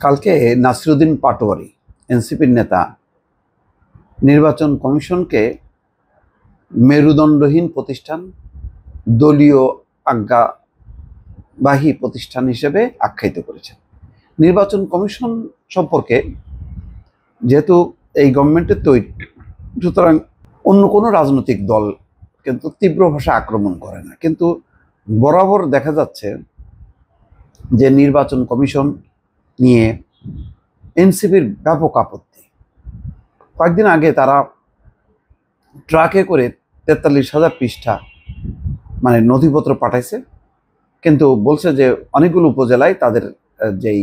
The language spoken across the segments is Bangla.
কালকে নাসিরুদ্দিন পাটোয়ারি এনসিপির নেতা নির্বাচন কমিশনকে মেরুদণ্ডহীন প্রতিষ্ঠান, দলীয় আজ্ঞাবাহী প্রতিষ্ঠান হিসেবে আখ্যায়িত করেছেন। নির্বাচন কমিশন সম্পর্কে যেহেতু এই গভর্নমেন্টের তৈরি, সুতরাং অন্য কোনো রাজনৈতিক দল কিন্তু তীব্র ভাষায় আক্রমণ করে না, কিন্তু বরাবর দেখা যাচ্ছে যে নির্বাচন কমিশন নিয়ে এনসিপির ব্যাপক আপত্তি। কয়েকদিন আগে তারা ট্রাকে করে 43,000 পৃষ্ঠা নথিপত্র পাঠাইছে, কিন্তু বলছে যে অনেকগুলো উপজেলায় তাদের যেই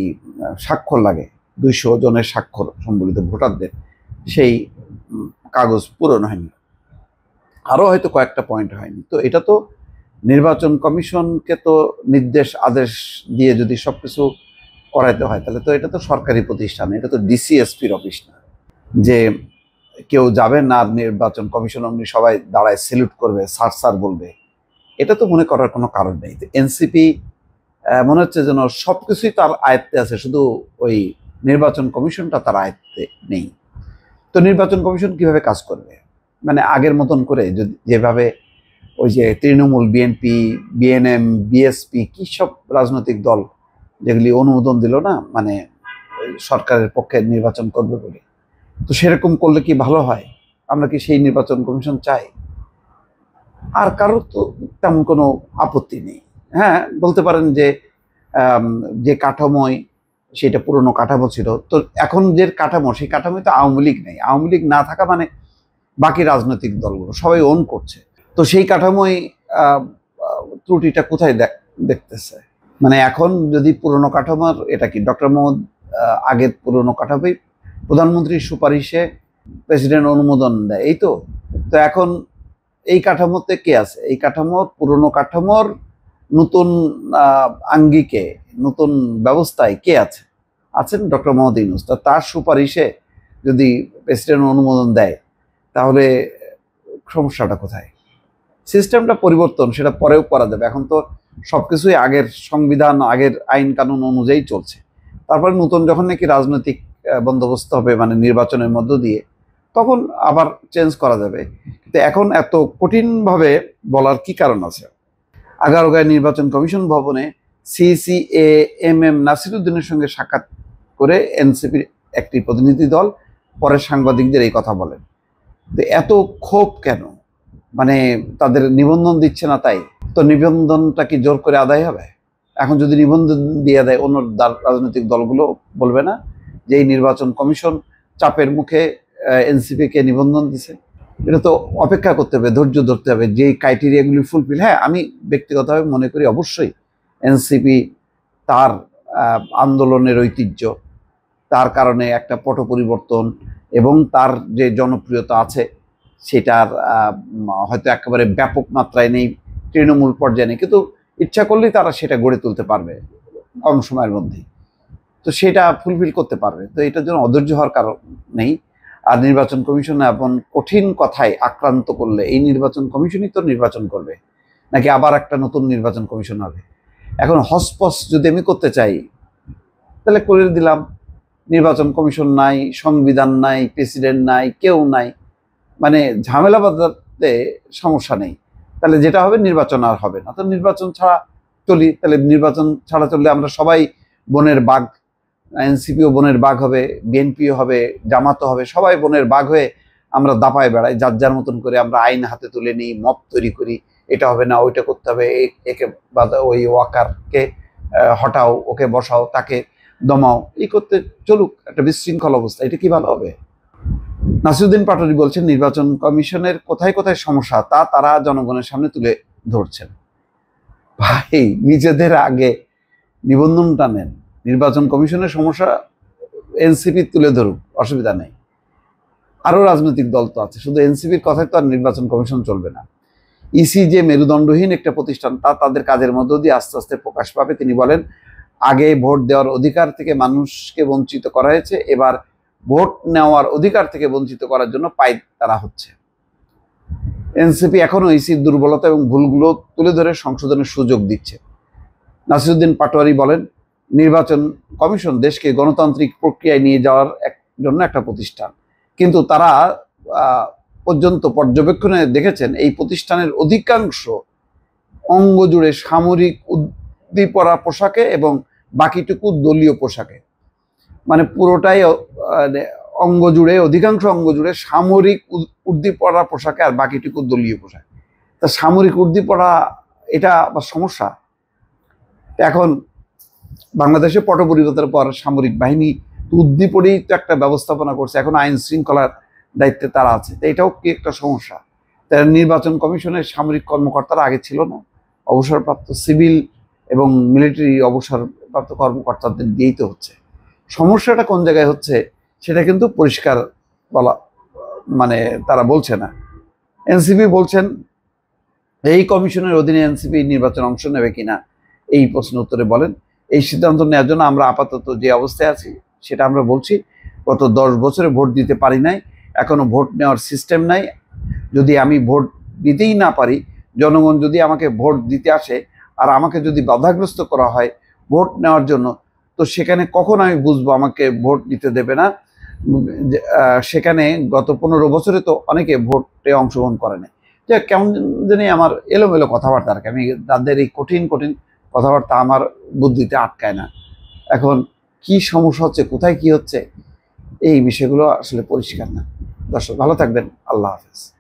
স্বাক্ষর লাগে 200 জনের স্বাক্ষর সম্বলিত ভোটারদের, সেই কাগজ পূরণ হয়নি, আরও হয়তো কয়েকটা পয়েন্ট হয়নি। তো এটা তো নির্বাচন কমিশনকে তো নির্দেশ আদেশ দিয়ে যদি সব কিছু করাইতে হয়, তাহলে তো এটা তো সরকারি প্রতিষ্ঠান, এটা তো ডিসিএসপির অফিস না যে কেউ যাবে না নির্বাচন কমিশন অমনি সবাই দাঁড়ায় সেলুট করবে, স্যার স্যার বলবে। এটা তো মনে করার কোনো কারণ নেই। এনসিপি মনে হচ্ছে যেন সব কিছুই তার আয়ত্তে আছে, শুধু ওই নির্বাচন কমিশনটা তার আয়ত্তে নেই। তো নির্বাচন কমিশন কিভাবে কাজ করবে? আগের মতন করে যদি যেভাবে ওই যে তৃণমূল, বিএনপি, বিএনএম, বিএসপি কি সব রাজনৈতিক দল যেগুলি অনুমোদন দিল না সরকারের পক্ষে নির্বাচন করবে বলে, তো সেরকম করলে কি ভালো হয়? আমরা কি সেই নির্বাচন কমিশন চাই? আর কারোর তো তেমন কোনো আপত্তি নেই। হ্যাঁ, বলতে পারেন যে যে কাঠামোয় সেটা পুরনো কাঠামো ছিল, তো এখন যে কাঠামো সেই কাঠামোয় তো আওয়ামী লীগ নেই। আওয়ামী লীগ না থাকা বাকি রাজনৈতিক দলগুলো সবাই ওন করছে, তো সেই কাঠামোয় ত্রুটিটা কোথায় দেখতেছে? এখন যদি পুরনো কাঠামোর, এটা কি ডক্টর মোহাম্মদ আগের পুরনো কাঠামোই প্রধানমন্ত্রীর সুপারিশে প্রেসিডেন্ট অনুমোদন দেয়, এই তো। তো এখন এই কাঠামোতে কে আছে? এই কাঠামোর পুরনো কাঠামোর নতুন আঙ্গিকে, নতুন ব্যবস্থায় কে আছে? আছেন ডক্টর মোহাম্মদ ইউনূস। তার সুপারিশে যদি প্রেসিডেন্ট অনুমোদন দেয়, তাহলে সমস্যাটা কোথায়? সিস্টেমটা পরিবর্তন সেটা পরেও করা যাবে। এখন তো সবকিছুই আগের সংবিধান, আগের আইন কানুন অনুযায়ী চলছে। তারপরে নতুন যখন নাকি রাজনৈতিক বন্দোবস্ত হবে নির্বাচনের মধ্য দিয়ে, তখন আবার চেঞ্জ করা যাবে। কিন্তু এখন এত কঠিনভাবে বলার কি কারণ আছে? আগারগাঁও নির্বাচন কমিশন ভবনে সিসিএএমএম নাসিরুদ্দিনের সঙ্গে সাক্ষাৎ করে এনসিপির একটি প্রতিনিধি দল পরে সাংবাদিকদের এই কথা বলেন। তো এত ক্ষোভ কেন? তাদের নিবন্ধন দিচ্ছে না, তাই তো নিবন্ধনটা কি জোর করে আদায় হবে? এখন যদি নিবন্ধন দিয়ে দেয়, অন্য রাজনৈতিক দলগুলো বলবে না যে এই নির্বাচন কমিশন চাপের মুখে এনসিপিকে নিবন্ধন দিছে? এটা তো অপেক্ষা করতে হবে, ধৈর্য ধরতে হবে, যে ক্রাইটেরিয়াগুলি ফুলফিল। হ্যাঁ, আমি ব্যক্তিগতভাবে মনে করি অবশ্যই এনসিপি তার আন্দোলনের ঐতিহ্য, তার কারণে একটা পট পরিবর্তন এবং তার যে জনপ্রিয়তা আছে সেটার হয়তো একেবারে ব্যাপক মাত্রায় নেই, তৃণমূল পর্যায়ে নেই, কিন্তু ইচ্ছা করলেই তারা সেটা গড়ে তুলতে পারবে কম সময়ের মধ্যে, তো সেটা ফুলফিল করতে পারবে। তো এটার জন্য অধৈর্য হওয়ার কারণ নেই। আর নির্বাচন কমিশন এমন কঠিন কথায় আক্রান্ত করলে এই নির্বাচন কমিশনই তো নির্বাচন করবে, নাকি আবার একটা নতুন নির্বাচন কমিশন হবে? এখন হসপস যদি আমি করতে চাই, তাহলে করে দিলাম। নির্বাচন কমিশন নাই, সংবিধান নাই, প্রেসিডেন্ট নাই, কেউ নাই, ঝামেলা বাঁধাতে সমস্যা নেই। তাহলে যেটা হবে, নির্বাচন আর হবে না। তো নির্বাচন ছাড়া চলি, তাহলে নির্বাচন ছাড়া চললে আমরা সবাই বনের বাঘ, এনসিপিও বনের বাঘ হবে, বিএনপিও হবে, জামাতও হবে, সবাই বনের বাঘ হয়ে আমরা দাপায় বেড়াই, যার যার মতন করে আমরা আইন হাতে তুলে নিই, মব তৈরি করি, এটা হবে না, ওইটা করতে হবে, একে বাধা, ওই ওয়াকারকে হটাও, ওকে বসাও, তাকে দমাও, এই করতে চলুক একটা বিশৃঙ্খল অবস্থা। এটা কি ভালো হবে? নাসিরুদ্দিন পাটোয়ারি বলছেন নির্বাচন কমিশনের কোথায় কোথায় সমস্যা তা তারা জনগণের সামনে তুলে ধরছেন। ভাই, নিজেদের আগে নিবন্ধনটা নেন, নির্বাচন কমিশনের সমস্যা এনসিপি তুলে ধরুক, অসুবিধা নেই। আরো রাজনৈতিক দল তো আছে, শুধু এনসিপির কথায় তো আর নির্বাচন কমিশন চলবে না। ইসি যে মেরুদণ্ডহীন একটা প্রতিষ্ঠান, তা তাদের কাজের মধ্য দিয়ে আস্তে আস্তে প্রকাশ পাবে। তিনি বলেন, আগে ভোট দেওয়ার অধিকার থেকে মানুষকে বঞ্চিত করা হয়েছে, এবার ভোট নেওয়ার অধিকার থেকে বঞ্চিত করার জন্য তারা হচ্ছে। এনসিপি এখনো ইসির দুর্বলতা এবং ভুলগুলো তুলে ধরে সংশোধনের সুযোগ দিচ্ছে। নাসিরুদ্দিন পাটোয়ারি বলেন, নির্বাচন কমিশন দেশকে গণতান্ত্রিক প্রক্রিয়ায় নিয়ে যাওয়ার জন্য একটা প্রতিষ্ঠান, কিন্তু তারা পর্যন্ত পর্যবেক্ষণে দেখেছেন এই প্রতিষ্ঠানের অধিকাংশ অঙ্গ জুড়ে সামরিক উদ্দীপনা পোশাকে এবং বাকিটুকু দলীয় পোশাকে, মানে পুরোটাই অঙ্গ জুড়ে, অধিকাংশ অঙ্গ জুড়ে সামরিক উদ্দীপনা পোশাকে আর বাকিটুকু দলীয় পোশাক। তা সামরিক উদ্দীপনা এটা আবার সমস্যা। এখন বাংলাদেশে পট পরিবর্তনের পর সামরিক বাহিনী উদ্দীপনেই তো একটা ব্যবস্থাপনা করছে, এখন আইন শৃঙ্খলার দায়িত্বে তারা আছে, তো এটাও কি একটা সমস্যা? তারা নির্বাচন কমিশনের সামরিক কর্মকর্তারা আগে ছিল না, অবসরপ্রাপ্ত সিভিল এবং মিলিটারি অবসরপ্রাপ্ত কর্মকর্তাদের দিয়েই তো হচ্ছে। সমস্যাটা কোন জায়গায় হচ্ছে সেটা কিন্তু পরিষ্কার বলা, মানে তারা বলছে না। এনসিপি বলছেন এই কমিশনের অধীনে এনসিপি নির্বাচনে অংশ নেবে কিনা এই প্রশ্ন উত্তরে বলেন, এই সিদ্ধান্ত নেওয়ার জন্য আমরা আপাতত যে অবস্থায় আছি সেটা আমরা বলছি। গত 10 বছরে ভোট দিতে পারি নাই, এখনো ভোট নেওয়ার সিস্টেম নাই। যদি আমি ভোট দিতেই না পারি, জনগণ যদি আমাকে ভোট দিতে আসে আর আমাকে যদি বাধাগ্রস্ত করা হয় ভোট নেওয়ার জন্য, তো সেখানে কখন আমি বুঝবো আমাকে ভোট দিতে দেবে না? সেখানে গত 15 বছরে তো অনেকে ভোটে অংশগ্রহণ করে না। যে কেমন জানি আমার এলোমেলো কথাবার্তা আর কি, আমি তাদের এই কঠিন কঠিন কথাবার্তা আমার বুদ্ধিতে আটকায় না। এখন কি সমস্যা হচ্ছে, কোথায় কি হচ্ছে, এই বিষয়গুলো আসলে পরিষ্কার না। দর্শক ভালো থাকবেন, আল্লাহ হাফেজ।